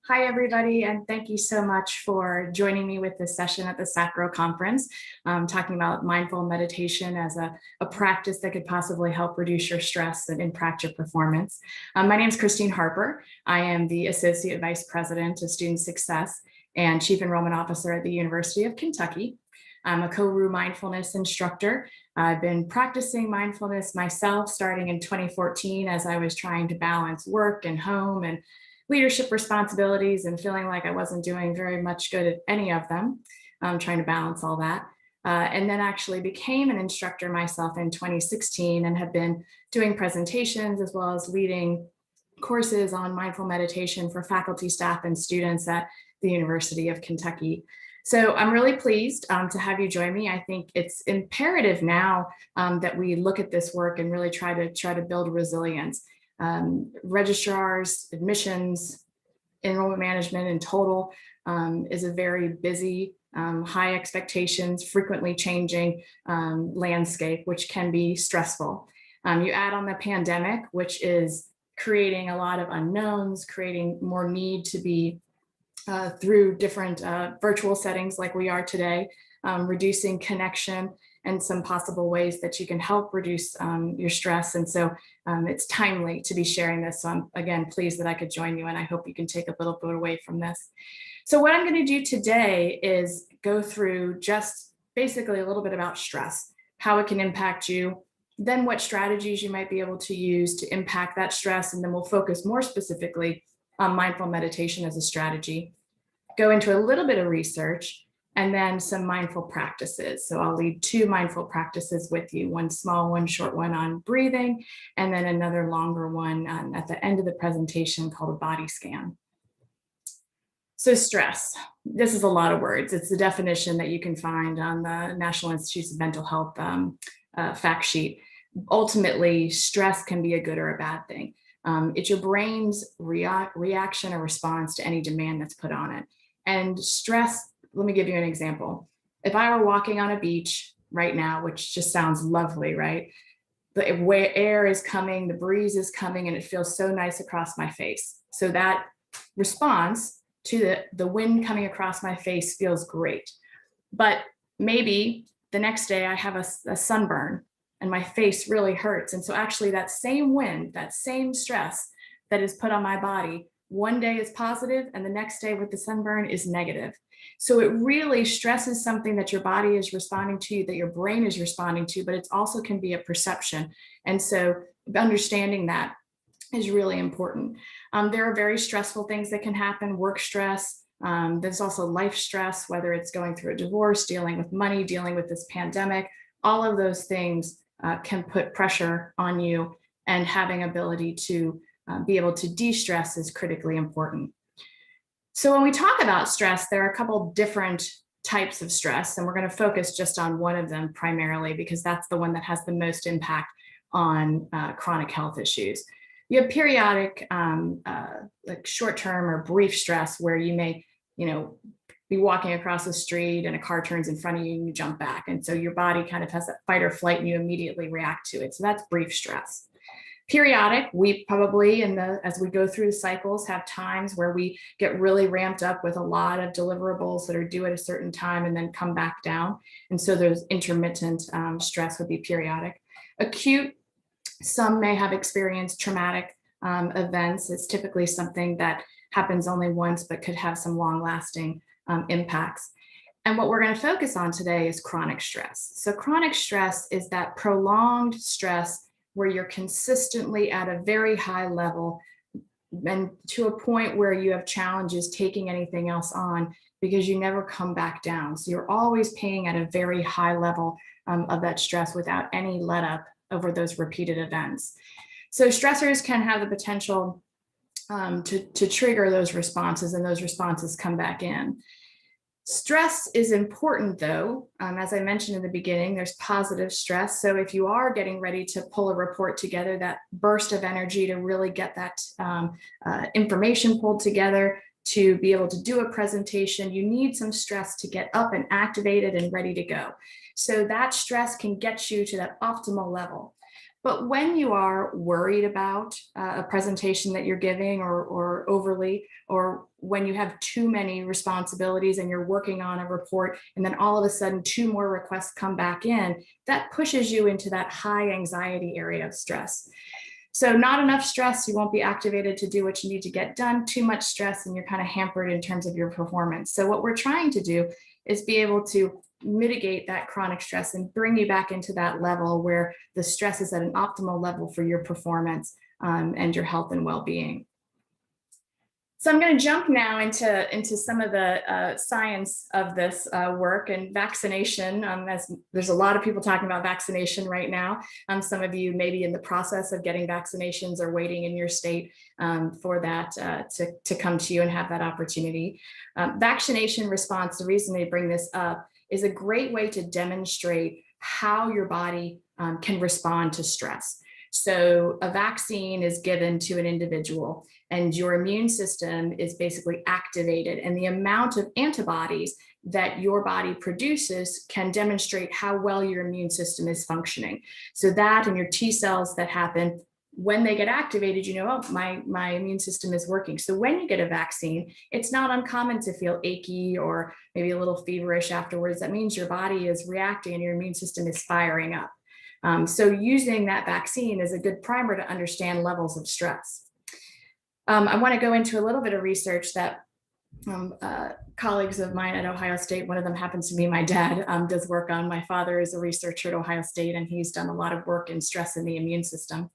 Hi, everybody, and thank you so much for joining me with this session at the SACRAO conference, talking about mindful meditation as a practice that could possibly help reduce your stress and impact your performance. My name is Christine Harper. I am the Associate Vice President of Student Success and Chief Enrollment Officer at the University of Kentucky. I'm a co-RU mindfulness instructor. I've been practicing mindfulness myself starting in 2014 as I was trying to balance work and home and leadership responsibilities and feeling like I wasn't doing very much good at any of them, trying to balance all that. And then actually became an instructor myself in 2016 and have been doing presentations as well as leading courses on mindful meditation for faculty, staff, and students at the University of Kentucky. So I'm really pleased to have you join me. I think it's imperative now that we look at this work and really try to build resilience. Registrars, admissions, enrollment management in total is a very busy, high expectations, frequently changing landscape, which can be stressful. You add on the pandemic, which is creating a lot of unknowns, creating more need to be through different virtual settings like we are today, reducing connection and some possible ways that you can help reduce your stress. And so it's timely to be sharing this. So I'm, again, pleased that I could join you, and I hope you can take a little bit away from this. So what I'm going to do today is go through just basically a little bit about stress, how it can impact you, then what strategies you might be able to use to impact that stress, and then we'll focus more specifically on mindful meditation as a strategy, go into a little bit of research, and then some mindful practices. So I'll lead two mindful practices with you, one small, one short one on breathing, and then another longer one at the end of the presentation called a body scan. So stress, this is a lot of words. It's the definition that you can find on the National Institutes of Mental Health fact sheet. Ultimately, stress can be a good or a bad thing. It's your brain's reaction or response to any demand that's put on it. And stress, let me give you an example. If I were walking on a beach right now, which just sounds lovely, right? The air is coming, the breeze is coming, and it feels so nice across my face. So that response to the wind coming across my face feels great. But maybe the next day I have a sunburn and my face really hurts. And so actually that same wind, that same stress that is put on my body, one day is positive and the next day with the sunburn is negative. So it really stresses something that your body is responding to, that your brain is responding to, but it also can be a perception. And so understanding that is really important. There are very stressful things that can happen, work stress. There's also life stress, whether it's going through a divorce, dealing with money, dealing with this pandemic. All of those things can put pressure on you, and having ability to be able to de-stress is critically important. So when we talk about stress, there are a couple different types of stress, and we're going to focus just on one of them primarily because that's the one that has the most impact on chronic health issues. You have periodic, like short-term or brief stress where you may, be walking across the street and a car turns in front of you and you jump back. And so your body kind of has that fight or flight and you immediately react to it. So that's brief stress. Periodic, we probably, as we go through the cycles, have times where we get really ramped up with a lot of deliverables that are due at a certain time and then come back down. And so there's intermittent stress would be periodic. Acute, some may have experienced traumatic events. It's typically something that happens only once, but could have some long-lasting impacts. And what we're going to focus on today is chronic stress. So chronic stress is that prolonged stress where you're consistently at a very high level and to a point where you have challenges taking anything else on because you never come back down. So you're always paying at a very high level of that stress without any let up over those repeated events. So stressors can have the potential to trigger those responses, and those responses come back in. Stress is important though. As I mentioned in the beginning, there's positive stress. So if you are getting ready to pull a report together, that burst of energy to really get that information pulled together, to be able to do a presentation, you need some stress to get up and activated and ready to go. So that stress can get you to that optimal level. But when you are worried about a presentation that you're giving or overly, or when you have too many responsibilities and you're working on a report and then all of a sudden 2 more requests come back in, that pushes you into that high anxiety area of stress. So not enough stress, you won't be activated to do what you need to get done. Too much stress and you're kind of hampered in terms of your performance. So what we're trying to do is be able to mitigate that chronic stress and bring you back into that level where the stress is at an optimal level for your performance and your health and well-being. So I'm going to jump now into some of the science of this work and vaccination. As there's a lot of people talking about vaccination right now. Some of you may be in the process of getting vaccinations or waiting in your state for that to come to you and have that opportunity. Vaccination response, the reason they bring this up, is a great way to demonstrate how your body can respond to stress. So a vaccine is given to an individual and your immune system is basically activated, and the amount of antibodies that your body produces can demonstrate how well your immune system is functioning. So that and your T cells that happen when they get activated, you know, oh, my immune system is working. So when you get a vaccine, it's not uncommon to feel achy or maybe a little feverish afterwards. That means your body is reacting and your immune system is firing up. So using that vaccine is a good primer to understand levels of stress. I want to go into a little bit of research that colleagues of mine at Ohio State, one of them happens to be my dad, does work on. My father is a researcher at Ohio State, and he's done a lot of work in stress in the immune system.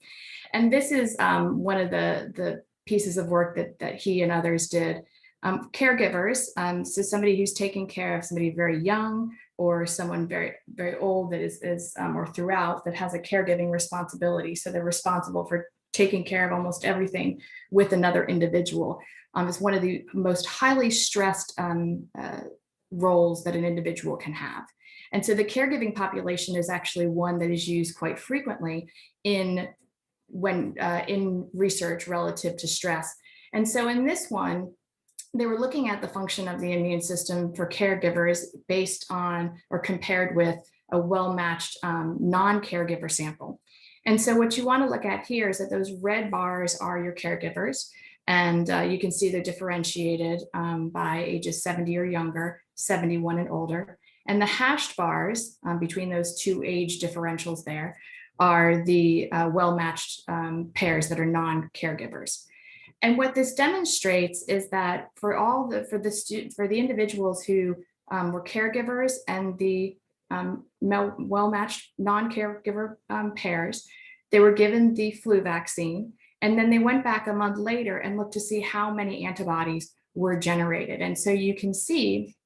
And this is one of the pieces of work that he and others did. Caregivers, so somebody who's taking care of somebody very young or someone very, very old that is or throughout that has a caregiving responsibility. So they're responsible for taking care of almost everything with another individual. It's one of the most highly stressed roles that an individual can have. And so the caregiving population is actually one that is used quite frequently in research relative to stress. And so in this one, they were looking at the function of the immune system for caregivers based on or compared with a well-matched non-caregiver sample. And so what you want to look at here is that those red bars are your caregivers. And you can see they're differentiated by ages 70 or younger, 71 and older. And the hashed bars between those two age differentials there are the well-matched pairs that are non-caregivers. And what this demonstrates is that for the individuals who were caregivers and the well-matched non-caregiver pairs, they were given the flu vaccine, and then they went back a month later and looked to see how many antibodies were generated. And so you can see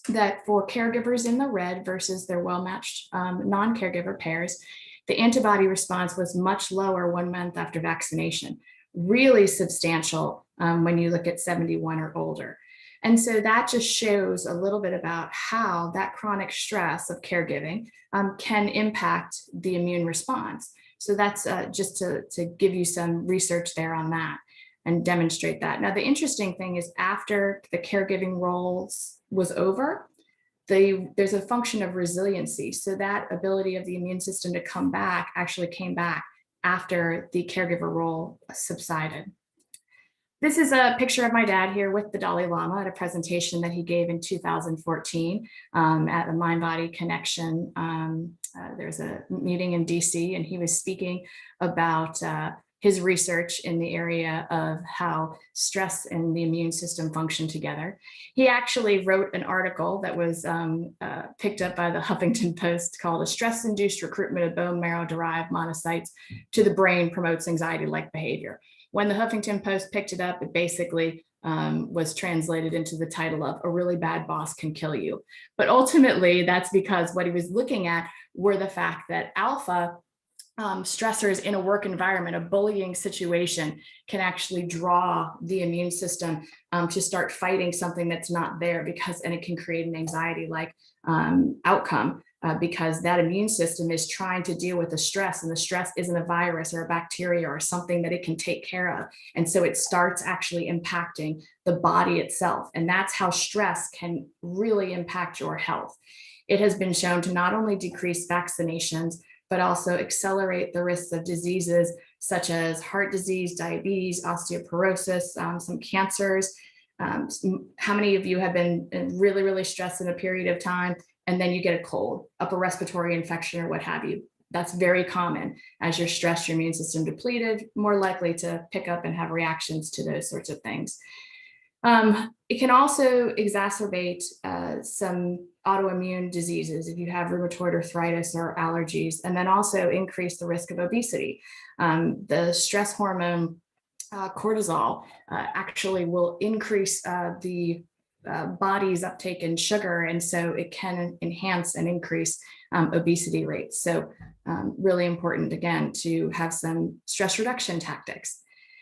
that for caregivers in the red versus their well-matched non-caregiver pairs, the antibody response was much lower 1 month after vaccination. Really substantial when you look at 71 or older. And so that just shows a little bit about how that chronic stress of caregiving can impact the immune response. So that's just to give you some research there on that and demonstrate that. Now, the interesting thing is after the caregiving roles was over, there's a function of resiliency. So that ability of the immune system to come back actually came back after the caregiver role subsided. This is a picture of my dad here with the Dalai Lama at a presentation that he gave in 2014 at the Mind-Body Connection. There's a meeting in DC, and he was speaking about his research in the area of how stress and the immune system function together. He actually wrote an article that was picked up by the Huffington Post called "A Stress-Induced Recruitment of Bone Marrow-Derived Monocytes to the Brain Promotes Anxiety-Like Behavior." When the Huffington Post picked it up, it basically was translated into the title of "A Really Bad Boss Can Kill You." But ultimately, that's because what he was looking at were the fact that alpha stressors in a work environment, a bullying situation, can actually draw the immune system to start fighting something that's not there, and it can create an anxiety-like outcome because that immune system is trying to deal with the stress, and the stress isn't a virus or a bacteria or something that it can take care of. And so it starts actually impacting the body itself. And that's how stress can really impact your health. It has been shown to not only decrease vaccinations, but also accelerate the risks of diseases such as heart disease, diabetes, osteoporosis, some cancers. How many of you have been really, really stressed in a period of time, and then you get a cold, upper respiratory infection, or what have you? That's very common. As you're stressed, your immune system depleted, more likely to pick up and have reactions to those sorts of things. It can also exacerbate some autoimmune diseases if you have rheumatoid arthritis or allergies, and then also increase the risk of obesity. The stress hormone cortisol actually will increase the body's uptake in sugar, and so it can enhance and increase obesity rates. So really important, again, to have some stress reduction tactics.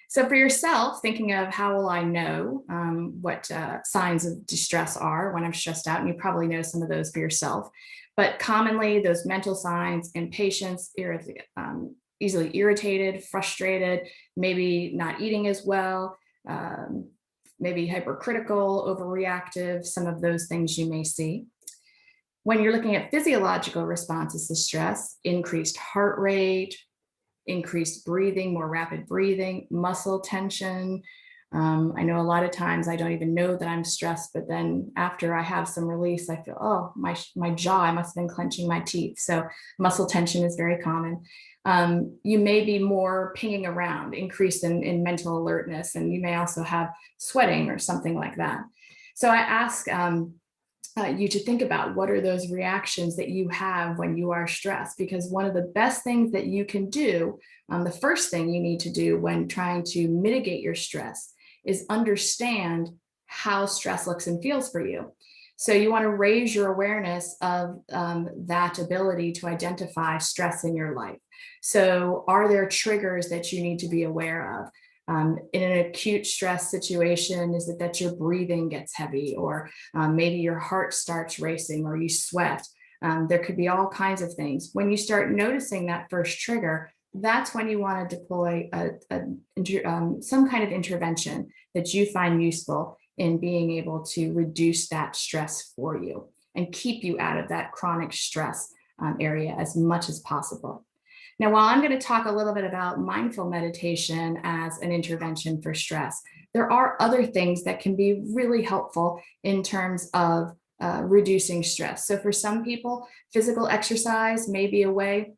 So for yourself, thinking of how will I know what signs of distress are when I'm stressed out, and you probably know some of those for yourself, but commonly those mental signs: impatience, easily irritated, frustrated, maybe not eating as well, maybe hypercritical, overreactive, some of those things you may see. When you're looking at physiological responses to stress: increased heart rate, increased breathing, more rapid breathing, muscle tension. I know a lot of times I don't even know that I'm stressed, but then after I have some release, I feel, oh, my jaw, I must have been clenching my teeth. So muscle tension is very common. You may be more pinging around, increase in mental alertness, and you may also have sweating or something like that. So I ask you to think about what are those reactions that you have when you are stressed, because one of the best things that you can do, the first thing you need to do when trying to mitigate your stress, is understand how stress looks and feels for you. So you want to raise your awareness of that ability to identify stress in your life. So are there triggers that you need to be aware of? In an acute stress situation, is it that your breathing gets heavy, or maybe your heart starts racing, or you sweat? There could be all kinds of things. When you start noticing that first trigger, that's when you want to deploy some kind of intervention that you find useful in being able to reduce that stress for you and keep you out of that chronic stress area as much as possible. Now, while I'm going to talk a little bit about mindful meditation as an intervention for stress, there are other things that can be really helpful in terms of reducing stress. So for some people, physical exercise may be a way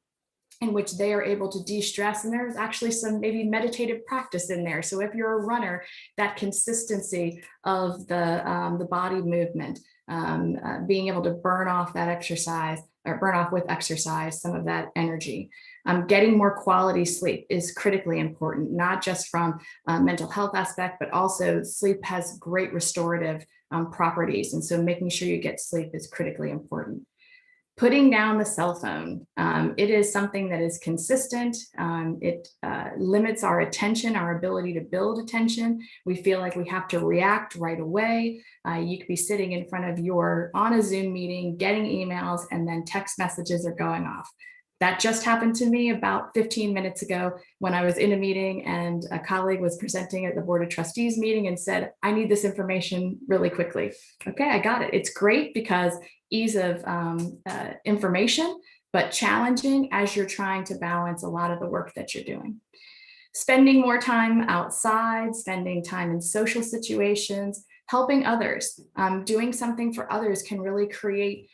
in which they are able to de-stress, and there's actually some maybe meditative practice in there. So if you're a runner, that consistency of the body movement, being able to burn off that exercise, or burn off with exercise some of that energy. Getting more quality sleep is critically important, not just from a mental health aspect, but also sleep has great restorative properties. And so making sure you get sleep is critically important. Putting down the cell phone. It is something that is consistent. It limits our attention, our ability to build attention. We feel like we have to react right away. You could be sitting in front of on a Zoom meeting, getting emails, and then text messages are going off. That just happened to me about 15 minutes ago when I was in a meeting and a colleague was presenting at the Board of Trustees meeting and said, I need this information really quickly. Okay, I got it. It's great because ease of information, but challenging as you're trying to balance a lot of the work that you're doing. Spending more time outside, spending time in social situations, helping others, doing something for others can really create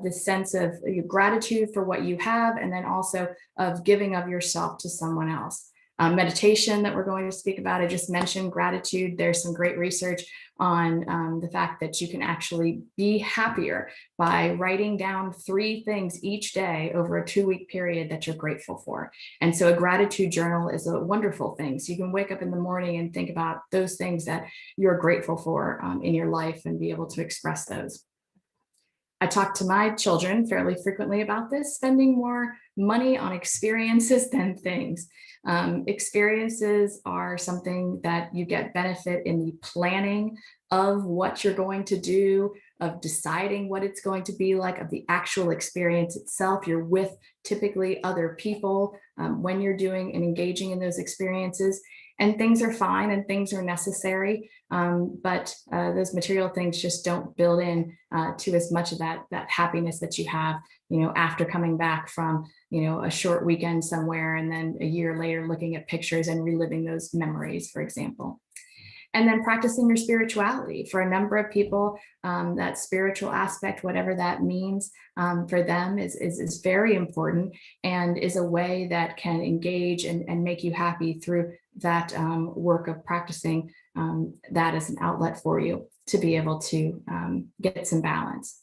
this sense of gratitude for what you have, and then also of giving of yourself to someone else. Meditation that we're going to speak about, I just mentioned gratitude. There's some great research on the fact that you can actually be happier by writing down 3 things each day over a 2-week period that you're grateful for. And so a gratitude journal is a wonderful thing. So you can wake up in the morning and think about those things that you're grateful for in your life and be able to express those. I talk to my children fairly frequently about this, spending more money on experiences than things. Experiences are something that you get benefit in the planning of what you're going to do, of deciding what it's going to be like, of the actual experience itself. You're with typically other people when you're doing and engaging in those experiences. and things are fine and things are necessary, but those material things just don't build in to as much of that happiness that you have, after coming back from, a short weekend somewhere, and then a year later looking at pictures and reliving those memories, for example. And then practicing your spirituality. For a number of people, that spiritual aspect, whatever that means for them, is very important, and is a way that can engage and make you happy through that work of practicing that as an outlet for you to be able to get some balance.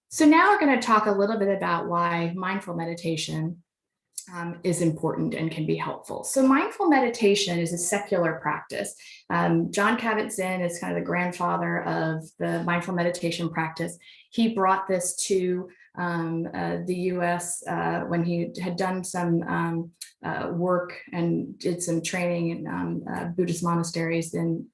So now we're going to talk a little bit about why mindful meditation is important and can be helpful. So mindful meditation is a secular practice. Jon Kabat-Zinn is kind of the grandfather of the mindful meditation practice. He brought this to the US when he had done some work and did some training in Buddhist monasteries in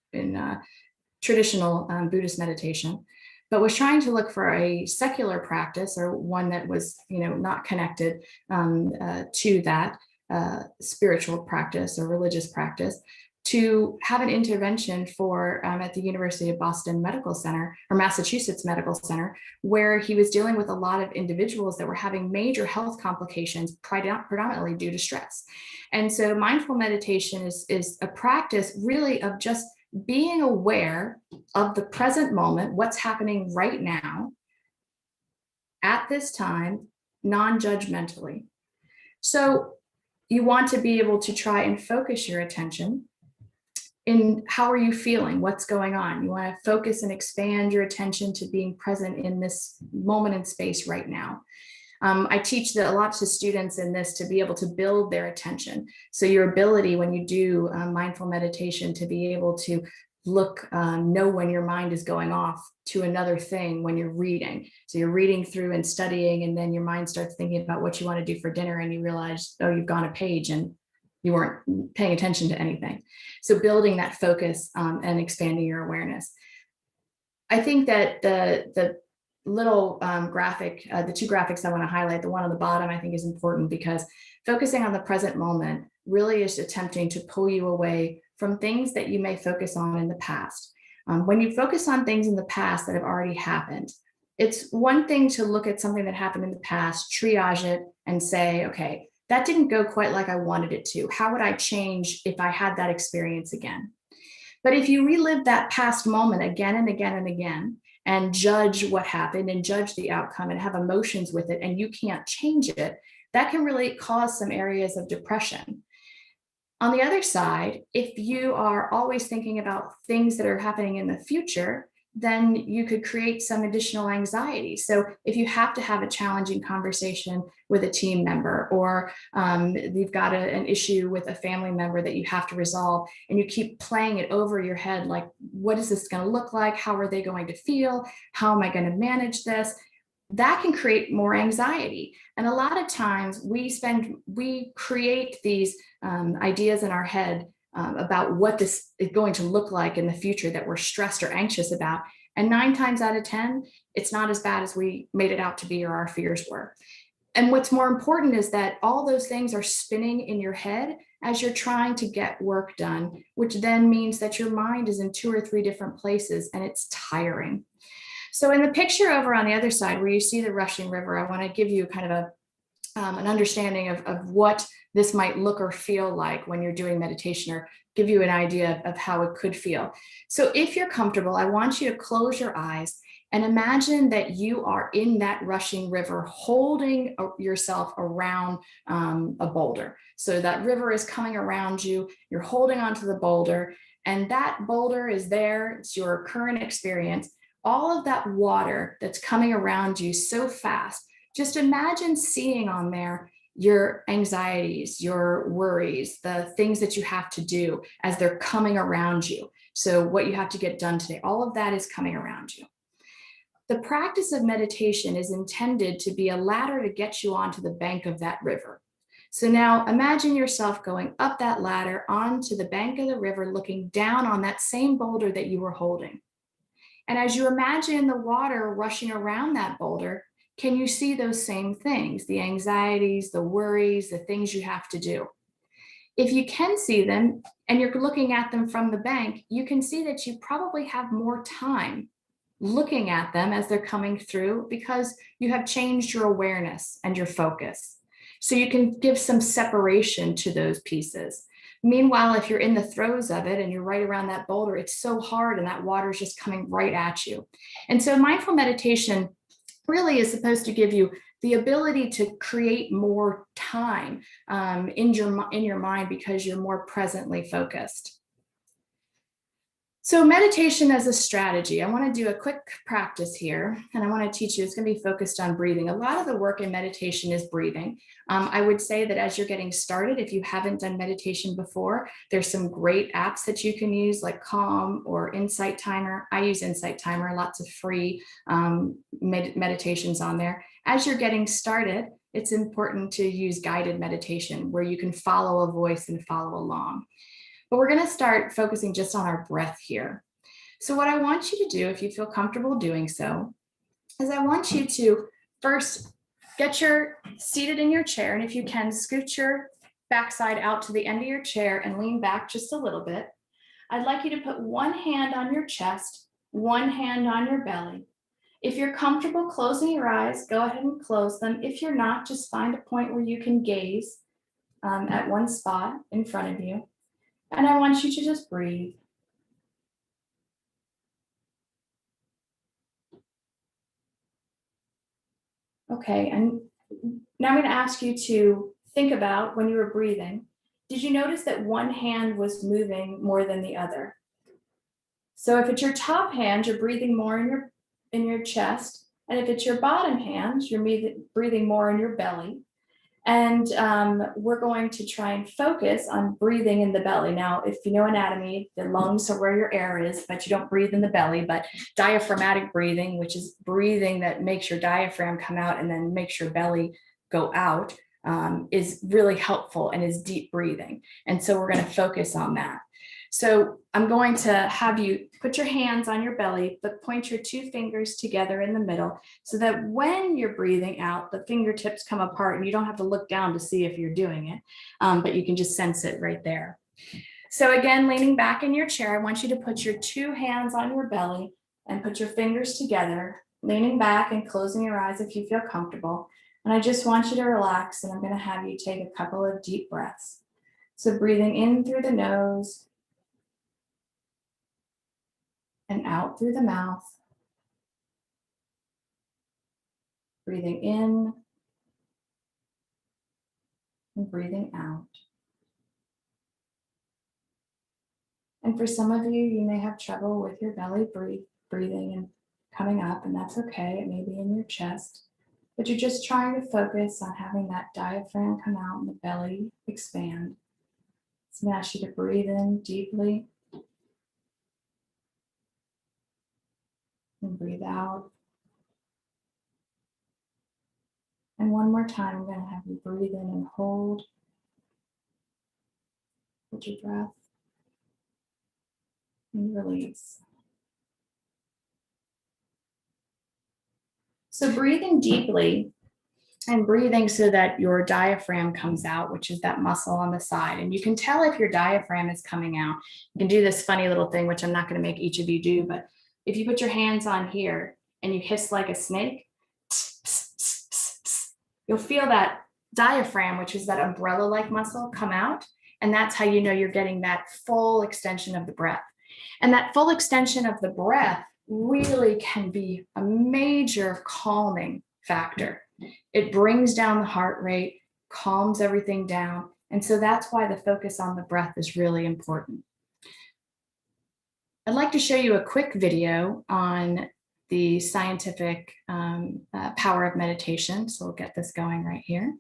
traditional Buddhist meditation, but was trying to look for a secular practice, or one that was, not connected to that spiritual practice or religious practice, to have an intervention for at the University of Boston Medical Center, or Massachusetts Medical Center, where he was dealing with a lot of individuals that were having major health complications, predominantly due to stress. And so mindful meditation is a practice really of just being aware of the present moment, what's happening right now at this time, non-judgmentally. So you want to be able to try and focus your attention in how are you feeling, what's going on. You want to focus and expand your attention to being present in this moment in space right now. I teach a lot to students in this to be able to build their attention. So your ability when you do mindful meditation to be able to know when your mind is going off to another thing when you're reading. So you're reading through and studying, and then your mind starts thinking about what you want to do for dinner, and you realize, oh, you've gone a page and you weren't paying attention to anything. So building that focus and expanding your awareness. I think that the little graphic, the two graphics I want to highlight, the one on the bottom, I think is important, because focusing on the present moment really is attempting to pull you away from things that you may focus on in the past. When you focus on things in the past that have already happened, it's one thing to look at something that happened in the past, triage it, and say, okay, that didn't go quite like I wanted it to. How would I change if I had that experience again? But if you relive that past moment again and again and again, and judge what happened and judge the outcome and have emotions with it, and you can't change it, that can really cause some areas of depression. On the other side, if you are always thinking about things that are happening in the future, then you could create some additional anxiety. So if you have to have a challenging conversation with a team member, or you've got an issue with a family member that you have to resolve, and you keep playing it over your head, like, what is this going to look like? How are they going to feel? How am I going to manage this? That can create more anxiety. And a lot of times we create these ideas in our head about what this is going to look like in the future that we're stressed or anxious about. And 9 times out of 10, it's not as bad as we made it out to be, or our fears were. And what's more important is that all those things are spinning in your head as you're trying to get work done, which then means that your mind is in 2 or 3 different places, and it's tiring. So in the picture over on the other side, where you see the rushing river, I want to give you kind of an understanding of what this might look or feel like when you're doing meditation, or give you an idea of how it could feel. So if you're comfortable, I want you to close your eyes and imagine that you are in that rushing river, holding yourself around a boulder. So that river is coming around you, you're holding onto the boulder, and that boulder is there, it's your current experience. All of that water that's coming around you so fast, just imagine seeing on there your anxieties, your worries, the things that you have to do as they're coming around you. So what you have to get done today, all of that is coming around you. The practice of meditation is intended to be a ladder to get you onto the bank of that river. So now imagine yourself going up that ladder onto the bank of the river, looking down on that same boulder that you were holding. And as you imagine the water rushing around that boulder, can you see those same things, the anxieties, the worries, the things you have to do? If you can see them and you're looking at them from the bank, you can see that you probably have more time looking at them as they're coming through because you have changed your awareness and your focus. So you can give some separation to those pieces. Meanwhile, if you're in the throes of it and you're right around that boulder, it's so hard and that water is just coming right at you. And so mindful meditation really is supposed to give you the ability to create more time in your mind because you're more presently focused. So meditation as a strategy, I want to do a quick practice here, and I want to teach you, it's going to be focused on breathing. A lot of the work in meditation is breathing. I would say that as you're getting started, if you haven't done meditation before, there's some great apps that you can use like Calm or Insight Timer. I use Insight Timer, lots of free meditations on there. As you're getting started, it's important to use guided meditation where you can follow a voice and follow along. But we're going to start focusing just on our breath here. So what I want you to do, if you feel comfortable doing so, is I want you to first get seated in your chair. And if you can, scoot your backside out to the end of your chair and lean back just a little bit. I'd like you to put one hand on your chest, one hand on your belly. If you're comfortable closing your eyes, go ahead and close them. If you're not, just find a point where you can gaze at one spot in front of you. And I want you to just breathe. Okay, and now I'm going to ask you to think about when you were breathing. Did you notice that one hand was moving more than the other? So if it's your top hand, you're breathing more in your chest. And if it's your bottom hand, you're breathing more in your belly. And we're going to try and focus on breathing in the belly. Now, if you know anatomy, the lungs are where your air is, but you don't breathe in the belly. But diaphragmatic breathing, which is breathing that makes your diaphragm come out and then makes your belly go out, is really helpful and is deep breathing. And so we're going to focus on that. So I'm going to have you put your hands on your belly, but point your two fingers together in the middle so that when you're breathing out, the fingertips come apart and you don't have to look down to see if you're doing it, but you can just sense it right there. So again, leaning back in your chair, I want you to put your two hands on your belly and put your fingers together, leaning back and closing your eyes if you feel comfortable. And I just want you to relax, and I'm going to have you take a couple of deep breaths. So breathing in through the nose, and out through the mouth. Breathing in and breathing out. And for some of you, you may have trouble with your belly breathing and coming up, and that's okay. It may be in your chest, but you're just trying to focus on having that diaphragm come out and the belly expand. So I'm going to ask you to breathe in deeply and breathe out. And one more time, I'm going to have you breathe in and hold your breath and release. So breathing deeply and breathing so that your diaphragm comes out, which is that muscle on the side. And you can tell if your diaphragm is coming out. You can do this funny little thing, which I'm not going to make each of you do, but if you put your hands on here and you hiss like a snake, you'll feel that diaphragm, which is that umbrella-like muscle, come out. And that's how you know you're getting that full extension of the breath. And that full extension of the breath really can be a major calming factor. It brings down the heart rate, calms everything down. And so that's why the focus on the breath is really important. I'd like to show you a quick video on the scientific power of meditation. So we'll get this going right here.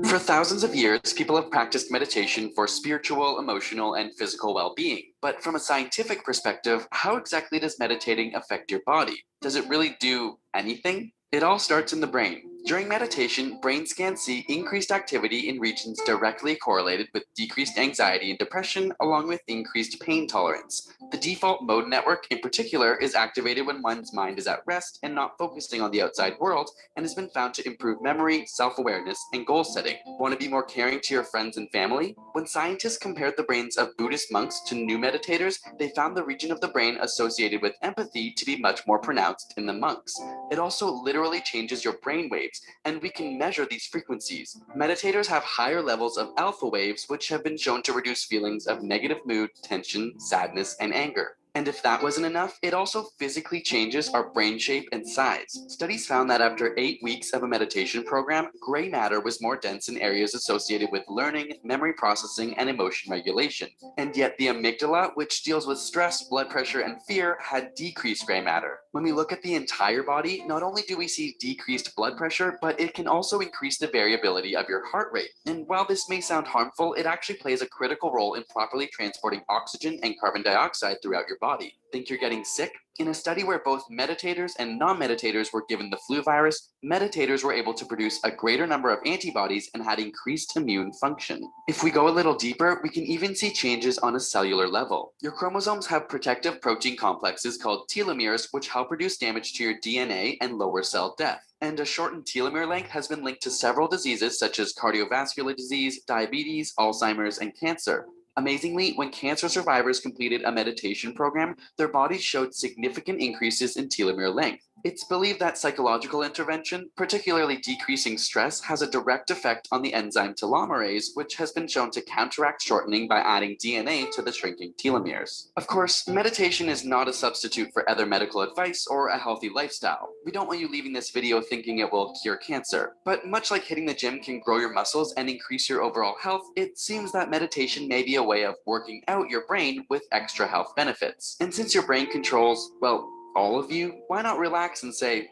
For thousands of years, people have practiced meditation for spiritual, emotional, and physical well-being. But from a scientific perspective, how exactly does meditating affect your body? Does it really do anything? It all starts in the brain. During meditation, brain scans see increased activity in regions directly correlated with decreased anxiety and depression, along with increased pain tolerance. The default mode network, in particular, is activated when one's mind is at rest and not focusing on the outside world, and has been found to improve memory, self-awareness, and goal setting. Want to be more caring to your friends and family? When scientists compared the brains of Buddhist monks to new meditators, they found the region of the brain associated with empathy to be much more pronounced in the monks. It also literally changes your brain waves, and we can measure these frequencies. Meditators have higher levels of alpha waves, which have been shown to reduce feelings of negative mood, tension, sadness, and anger. And if that wasn't enough, it also physically changes our brain shape and size. Studies found that after 8 weeks of a meditation program, gray matter was more dense in areas associated with learning, memory processing, and emotion regulation. And yet the amygdala, which deals with stress, blood pressure, and fear, had decreased gray matter. When we look at the entire body, not only do we see decreased blood pressure, but it can also increase the variability of your heart rate. And while this may sound harmful, it actually plays a critical role in properly transporting oxygen and carbon dioxide throughout your body. Think you're getting sick? In a study where both meditators and non-meditators were given the flu virus, meditators were able to produce a greater number of antibodies and had increased immune function. If we go a little deeper, we can even see changes on a cellular level. Your chromosomes have protective protein complexes called telomeres, which help reduce damage to your DNA and lower cell death. And a shortened telomere length has been linked to several diseases such as cardiovascular disease, diabetes, Alzheimer's, and cancer. Amazingly, when cancer survivors completed a meditation program, their bodies showed significant increases in telomere length. It's believed that psychological intervention, particularly decreasing stress, has a direct effect on the enzyme telomerase, which has been shown to counteract shortening by adding DNA to the shrinking telomeres. Of course, meditation is not a substitute for other medical advice or a healthy lifestyle. We don't want you leaving this video thinking it will cure cancer. But much like hitting the gym can grow your muscles and increase your overall health, it seems that meditation may be a way of working out your brain with extra health benefits. And since your brain controls, well, all of you, why not relax and say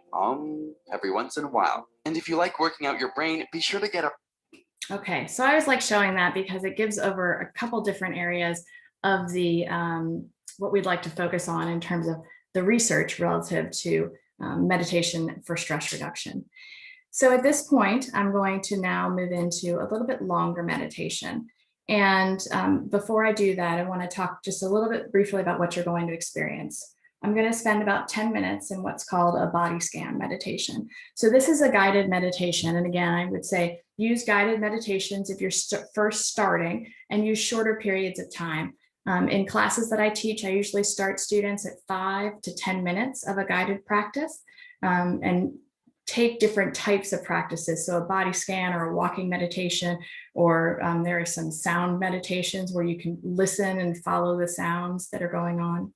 every once in a while? And if you like working out your brain, be sure to get a Okay, so I always like showing that because it gives over a couple different areas of the what we'd like to focus on in terms of the research relative to meditation for stress reduction. So at this point, I'm going to now move into a little bit longer meditation. And before I do that, I want to talk just a little bit briefly about what you're going to experience. I'm going to spend about 10 minutes in what's called a body scan meditation. So this is a guided meditation. And again, I would say use guided meditations if you're first starting, and use shorter periods of time. In classes that I teach, I usually start students at 5 to 10 minutes of a guided practice, and take different types of practices. So a body scan or a walking meditation, or there are some sound meditations where you can listen and follow the sounds that are going on.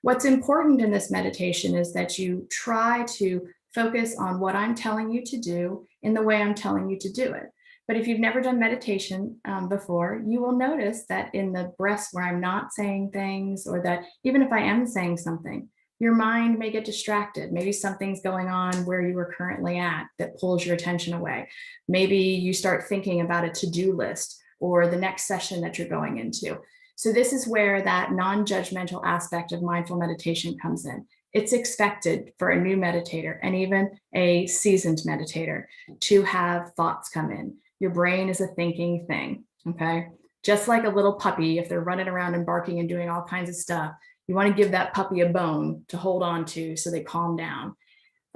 What's important in this meditation is that you try to focus on what I'm telling you to do in the way I'm telling you to do it. But if you've never done meditation before, you will notice that in the breaths where I'm not saying things, or that even if I am saying something, your mind may get distracted. Maybe something's going on where you are currently at that pulls your attention away. Maybe you start thinking about a to-do list or the next session that you're going into. So this is where that non-judgmental aspect of mindful meditation comes in. It's expected for a new meditator and even a seasoned meditator to have thoughts come in. Your brain is a thinking thing, okay? Just like a little puppy, if they're running around and barking and doing all kinds of stuff, you want to give that puppy a bone to hold on to so they calm down.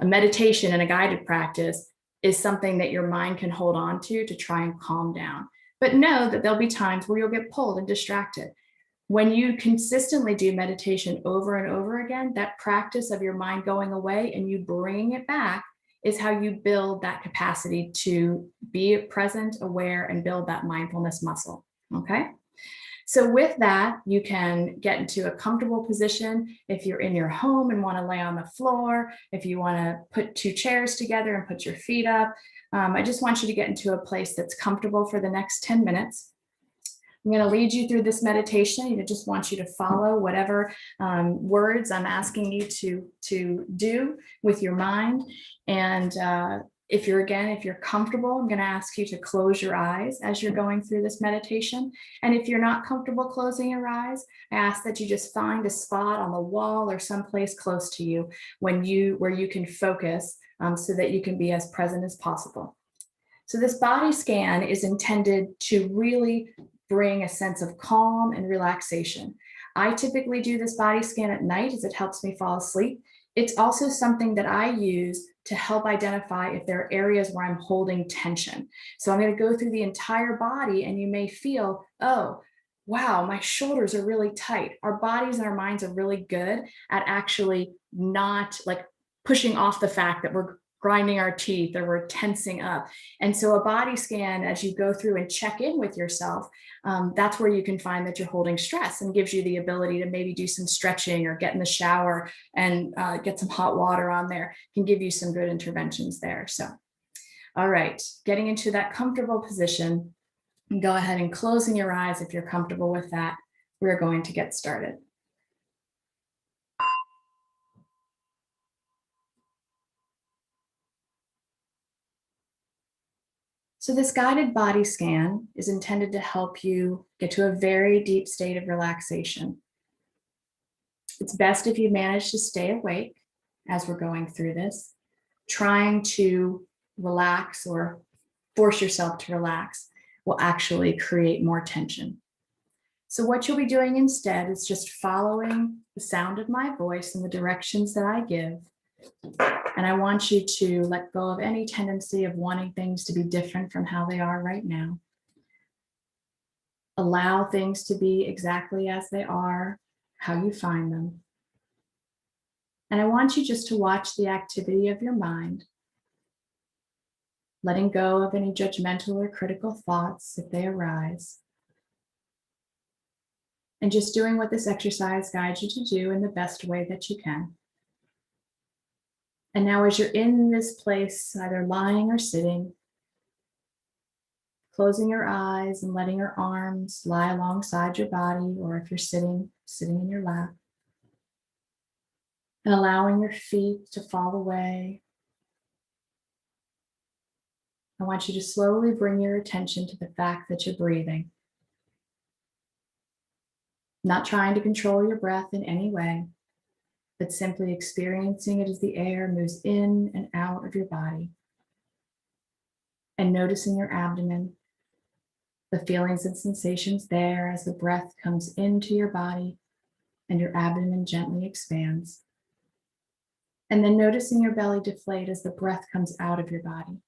A meditation and a guided practice is something that your mind can hold on to try and calm down. But know that there'll be times where you'll get pulled and distracted. When you consistently do meditation over and over again, that practice of your mind going away and you bringing it back is how you build that capacity to be present, aware, and build that mindfulness muscle, okay? So with that, you can get into a comfortable position. If you're in your home and want to lay on the floor, if you want to put 2 chairs together and put your feet up, I just want you to get into a place that's comfortable for the next 10 minutes. I'm going to lead you through this meditation. I just want you to follow whatever words I'm asking you to do with your mind. And if you're comfortable, I'm going to ask you to close your eyes as you're going through this meditation. And if you're not comfortable closing your eyes, I ask that you just find a spot on the wall or someplace close to you where you can focus so that you can be as present as possible. So this body scan is intended to really bring a sense of calm and relaxation. I typically do this body scan at night as it helps me fall asleep. It's also something that I use to help identify if there are areas where I'm holding tension. So I'm going to go through the entire body and you may feel, oh, wow, my shoulders are really tight. Our bodies and our minds are really good at actually not like pushing off the fact that we're grinding our teeth or we're tensing up. And so a body scan, as you go through and check in with yourself, that's where you can find that you're holding stress, and gives you the ability to maybe do some stretching or get in the shower and get some hot water on there, can give you some good interventions there. So, all right, getting into that comfortable position, and go ahead and closing your eyes if you're comfortable with that. We're going to get started. So this guided body scan is intended to help you get to a very deep state of relaxation. It's best if you manage to stay awake as we're going through this. Trying to relax or force yourself to relax will actually create more tension. So what you'll be doing instead is just following the sound of my voice and the directions that I give. And I want you to let go of any tendency of wanting things to be different from how they are right now. Allow things to be exactly as they are, how you find them. And I want you just to watch the activity of your mind, letting go of any judgmental or critical thoughts if they arise. And just doing what this exercise guides you to do in the best way that you can. And now as you're in this place, either lying or sitting, closing your eyes and letting your arms lie alongside your body, or if you're sitting in your lap, and allowing your feet to fall away. I want you to slowly bring your attention to the fact that you're breathing. Not trying to control your breath in any way, but simply experiencing it as the air moves in and out of your body. And noticing your abdomen, the feelings and sensations there as the breath comes into your body and your abdomen gently expands. And then noticing your belly deflate as the breath comes out of your body.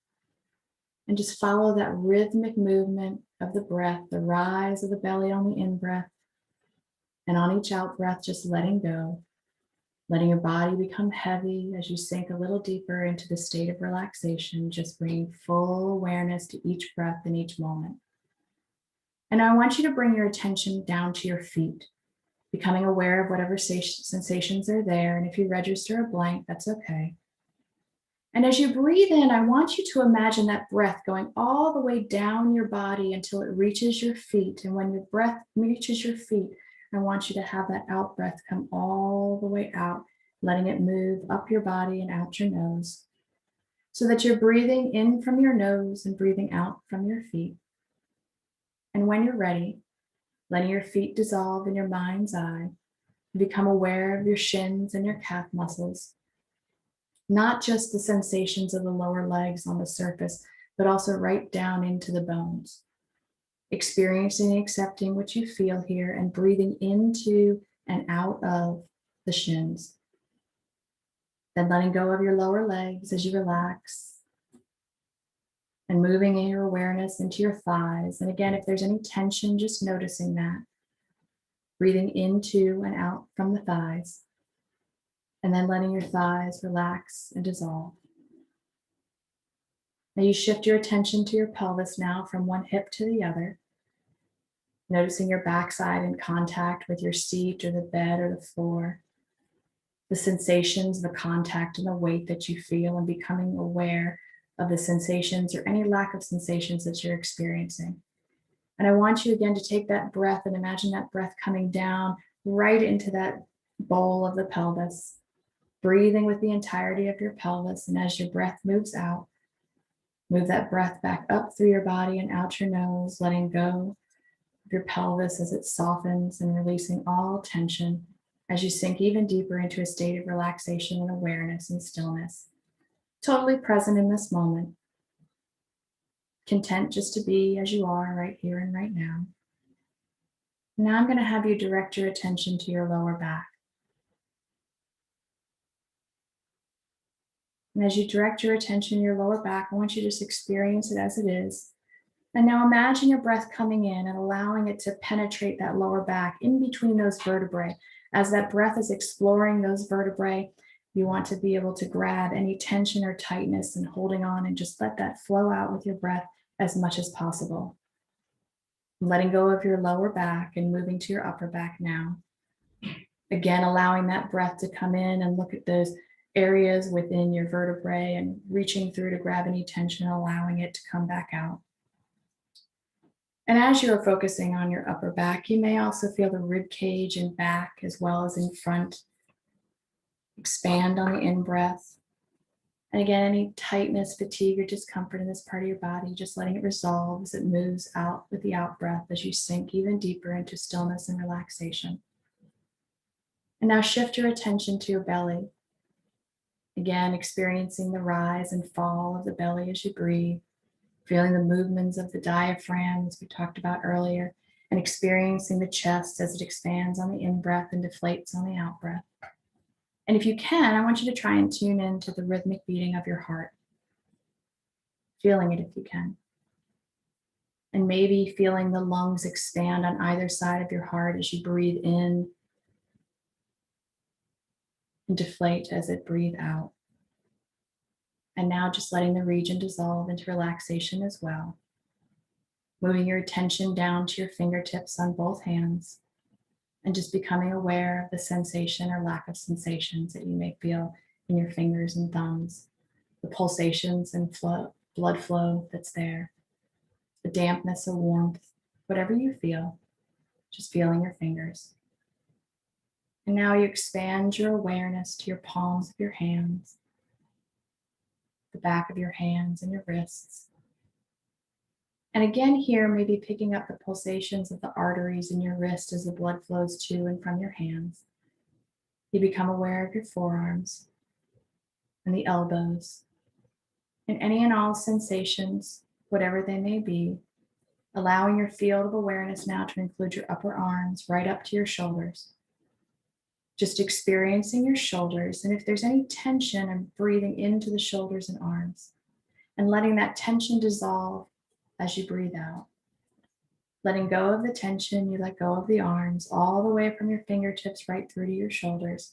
And just follow that rhythmic movement of the breath, the rise of the belly on the in-breath, and on each out-breath, just letting go, letting your body become heavy as you sink a little deeper into the state of relaxation, just bringing full awareness to each breath in each moment. And I want you to bring your attention down to your feet, becoming aware of whatever sensations are there. And if you register a blank, that's okay. And as you breathe in, I want you to imagine that breath going all the way down your body until it reaches your feet. And when your breath reaches your feet, I want you to have that out breath come all the way out, letting it move up your body and out your nose, so that you're breathing in from your nose and breathing out from your feet. And when you're ready, letting your feet dissolve in your mind's eye, become aware of your shins and your calf muscles, not just the sensations of the lower legs on the surface, but also right down into the bones. Experiencing and accepting what you feel here and breathing into and out of the shins. Then letting go of your lower legs as you relax and moving in your awareness into your thighs. And again, if there's any tension, just noticing that. Breathing into and out from the thighs. And then letting your thighs relax and dissolve. Now you shift your attention to your pelvis now from one hip to the other. Noticing your backside in contact with your seat or the bed or the floor. The sensations, the contact, and the weight that you feel, and becoming aware of the sensations or any lack of sensations that you're experiencing. And I want you again to take that breath and imagine that breath coming down right into that bowl of the pelvis, breathing with the entirety of your pelvis. And as your breath moves out, move that breath back up through your body and out your nose, letting go of your pelvis as it softens and releasing all tension as you sink even deeper into a state of relaxation and awareness and stillness, totally present in this moment, content just to be as you are right here and right now. Now I'm going to have you direct your attention to your lower back. And as you direct your attention to your lower back, I want you to just experience it as it is. And now imagine your breath coming in and allowing it to penetrate that lower back in between those vertebrae. As that breath is exploring those vertebrae, you want to be able to grab any tension or tightness and holding on and just let that flow out with your breath as much as possible. Letting go of your lower back and moving to your upper back now. Again, allowing that breath to come in and look at those areas within your vertebrae and reaching through to grab any tension, allowing it to come back out. And as you're focusing on your upper back, you may also feel the rib cage and back as well as in front expand on the in-breath. And again, any tightness, fatigue, or discomfort in this part of your body, just letting it resolve as it moves out with the out-breath as you sink even deeper into stillness and relaxation. And now shift your attention to your belly. Again, experiencing the rise and fall of the belly as you breathe, feeling the movements of the diaphragm as we talked about earlier, and experiencing the chest as it expands on the in-breath and deflates on the out-breath. And if you can, I want you to try and tune into the rhythmic beating of your heart, feeling it if you can. And maybe feeling the lungs expand on either side of your heart as you breathe in and deflate as it breathes out. And now just letting the region dissolve into relaxation as well. Moving your attention down to your fingertips on both hands and just becoming aware of the sensation or lack of sensations that you may feel in your fingers and thumbs, the pulsations and blood flow that's there, the dampness or warmth, whatever you feel, just feeling your fingers. And now you expand your awareness to your palms of your hands, the back of your hands and your wrists. And again here, maybe picking up the pulsations of the arteries in your wrist as the blood flows to and from your hands. You become aware of your forearms and the elbows and any and all sensations, whatever they may be, allowing your field of awareness now to include your upper arms right up to your shoulders. Just experiencing your shoulders, and if there's any tension, and breathing into the shoulders and arms and letting that tension dissolve as you breathe out. Letting go of the tension, you let go of the arms all the way from your fingertips right through to your shoulders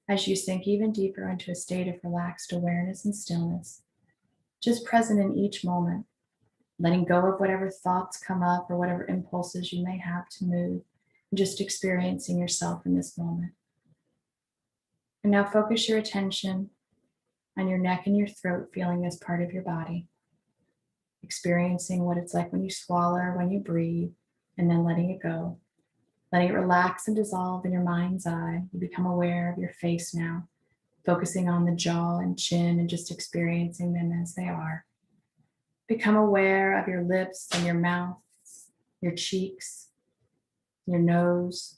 as you sink even deeper into a state of relaxed awareness and stillness, just present in each moment, letting go of whatever thoughts come up or whatever impulses you may have to move, and just experiencing yourself in this moment. And now focus your attention on your neck and your throat, feeling this part of your body. Experiencing what it's like when you swallow or when you breathe, and then letting it go. Letting it relax and dissolve in your mind's eye. You become aware of your face now, focusing on the jaw and chin and just experiencing them as they are. Become aware of your lips and your mouth, your cheeks, your nose,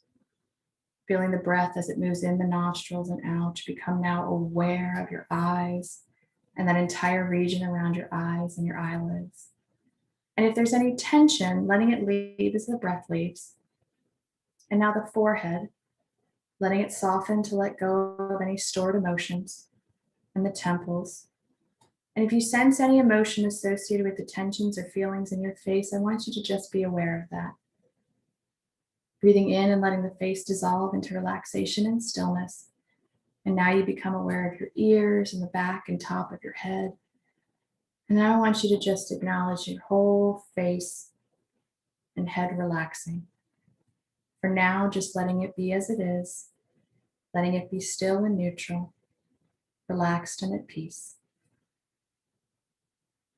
feeling the breath as it moves in the nostrils and out. You become now aware of your eyes and that entire region around your eyes and your eyelids. And if there's any tension, letting it leave as the breath leaves. And now the forehead, letting it soften to let go of any stored emotions, and the temples. And if you sense any emotion associated with the tensions or feelings in your face, I want you to just be aware of that. Breathing in and letting the face dissolve into relaxation and stillness. And now you become aware of your ears and the back and top of your head. And now I want you to just acknowledge your whole face and head relaxing. For now, just letting it be as it is, letting it be still and neutral, relaxed and at peace.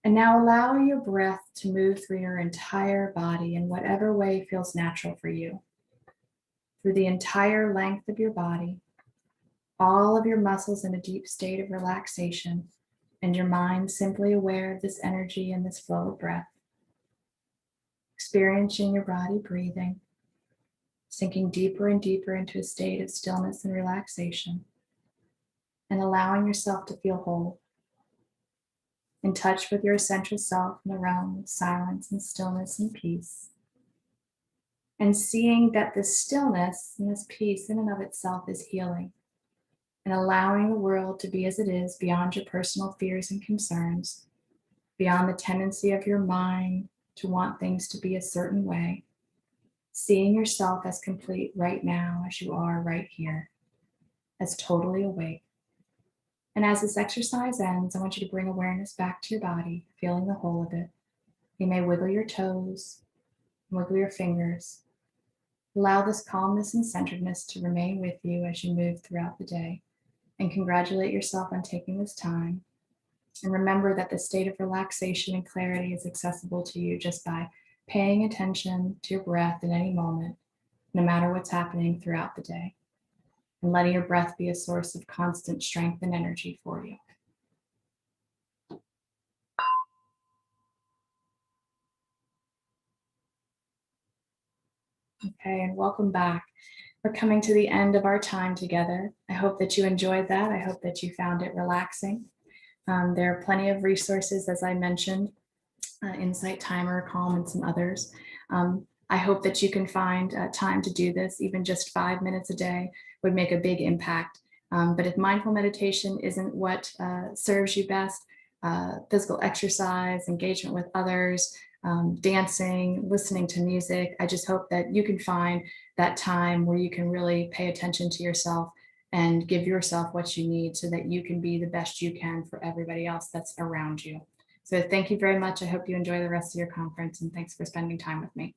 And now allow your breath to move through your entire body in whatever way feels natural for you. Through the entire length of your body, all of your muscles in a deep state of relaxation, and your mind simply aware of this energy and this flow of breath. Experiencing your body breathing, sinking deeper and deeper into a state of stillness and relaxation, and allowing yourself to feel whole. in touch with your essential self in the realm of silence and stillness and peace. And seeing that this stillness and this peace in and of itself is healing, and allowing the world to be as it is beyond your personal fears and concerns, beyond the tendency of your mind to want things to be a certain way, seeing yourself as complete right now as you are right here, as totally awake. And as this exercise ends, I want you to bring awareness back to your body, feeling the whole of it. You may wiggle your toes, wiggle your fingers. Allow this calmness and centeredness to remain with you as you move throughout the day. And congratulate yourself on taking this time. And remember that the state of relaxation and clarity is accessible to you just by paying attention to your breath in any moment, no matter what's happening throughout the day, and letting your breath be a source of constant strength and energy for you. Okay, and welcome back. We're coming to the end of our time together. I hope that you enjoyed that. I hope that you found it relaxing. There are plenty of resources, as I mentioned, Insight Timer, Calm, and some others. I hope that you can find time to do this. Even just 5 minutes a day would make a big impact. But if mindful meditation isn't what serves you best, physical exercise, engagement with others, dancing, listening to music, I just hope that you can find that time where you can really pay attention to yourself and give yourself what you need so that you can be the best you can for everybody else that's around you. So thank you very much. I hope you enjoy the rest of your conference, and thanks for spending time with me.